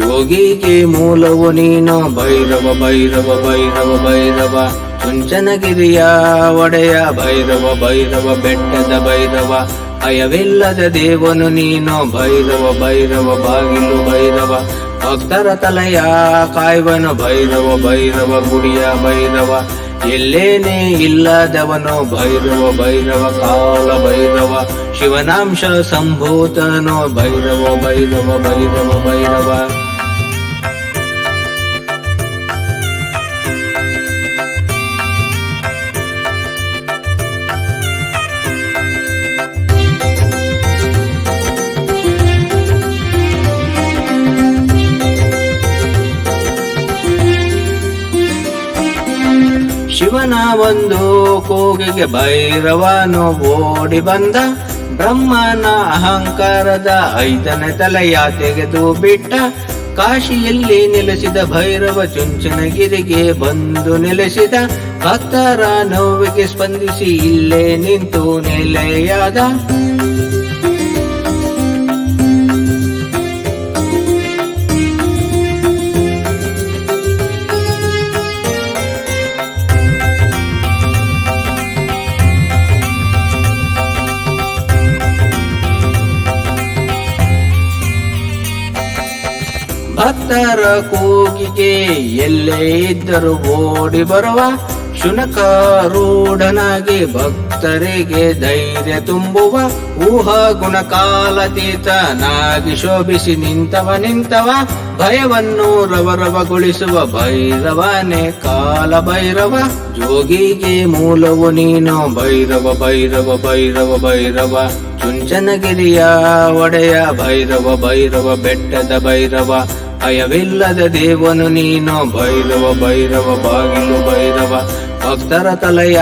ಯೋಗಿಗೆ ಮೂಲವು ನೀನು ಭೈರವ ಭೈರವ ಭೈರವ ಭೈರವ ಚುಂಚನಗಿರಿಯ ಒಡೆಯ ಭೈರವ ಭೈರವ ಬೆಟ್ಟದ ಭೈರವ ಭಯವಿಲ್ಲದ ದೇವನು ನೀನು ಭೈರವ ಭೈರವ ಬಾಗಿಲು ಭೈರವ ಭಕ್ತರ ತಲೆಯ ಕಾಯುವನು ಭೈರವ ಭೈರವ ಗುಡಿಯ ಭೈರವ ಎಲ್ಲೇನೇ ಇಲ್ಲದವನು ಭೈರವ ಭೈರವ ಕಾಲ ಭೈರವ ಶಿವನಾಂಶ ಸಂಭೂತನು ಭೈರವ ಭೈರವ ಭೈರವ ಭೈರವ ಶಿವನ ಒಂದು ಕೂಗಿಗೆ ಭೈರವನು ಓಡಿ ಬಂದ ಬ್ರಹ್ಮನ ಅಹಂಕಾರದ 5ನೇ ತಲೆಯ ತೆಗೆದು ಬಿಟ್ಟ ಕಾಶಿಯಲ್ಲಿ ನೆಲೆಸಿದ ಭೈರವ ಚುಂಚನಗಿರಿಗೆ ಬಂದು ನೆಲೆಸಿದ ಭಕ್ತರ ನೋವಿಗೆ ಸ್ಪಂದಿಸಿ ಇಲ್ಲೇ ನಿಂತು ನೆಲೆಯಾದ ಭಕ್ತರ ಕೂಗಿಗೆ ಎಲ್ಲೇ ಇದ್ದರೂ ಓಡಿ ಬರುವ ಶುನಕಾರೂಢನಾಗಿ ಭಕ್ತರಿಗೆ ಧೈರ್ಯ ತುಂಬುವ ಊಹಾ ಗುಣಕಾಲತೀತನಾಗಿ ಶೋಭಿಸಿ ನಿಂತವ ಭಯವನ್ನು ರವರವಗೊಳಿಸುವ ಭೈರವನೇ ಕಾಲ ಭೈರವ ಯೋಗಿಗೆ ಮೂಲವು ನೀನು ಭೈರವ ಭೈರವ ಭೈರವ ಭೈರವ ಚುಂಚನಗಿರಿಯ ಒಡೆಯ ಭೈರವ ಭೈರವ ಬೆಟ್ಟದ ಭೈರವ ಭಯವಿಲ್ಲದ ದೇವನು ನೀನು ಭೈರವ ಭೈರವ ಬಾಗಿಲು ಭೈರವ ಭಕ್ತರ ತಲೆಯ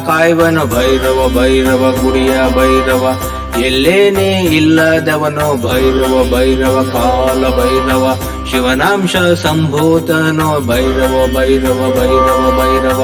ಕಾಯುವನು ಭೈರವ ಭೈರವ ಗುಡಿಯ ಭೈರವ ಎಲ್ಲೇನೇ ಇಲ್ಲದವನು ಭೈರವ ಭೈರವ ಕಾಲ ಭೈರವ ಶಿವನಾಂಶ ಸಂಭೂತನು ಭೈರವ ಭೈರವ ಭೈರವ ಭೈರವ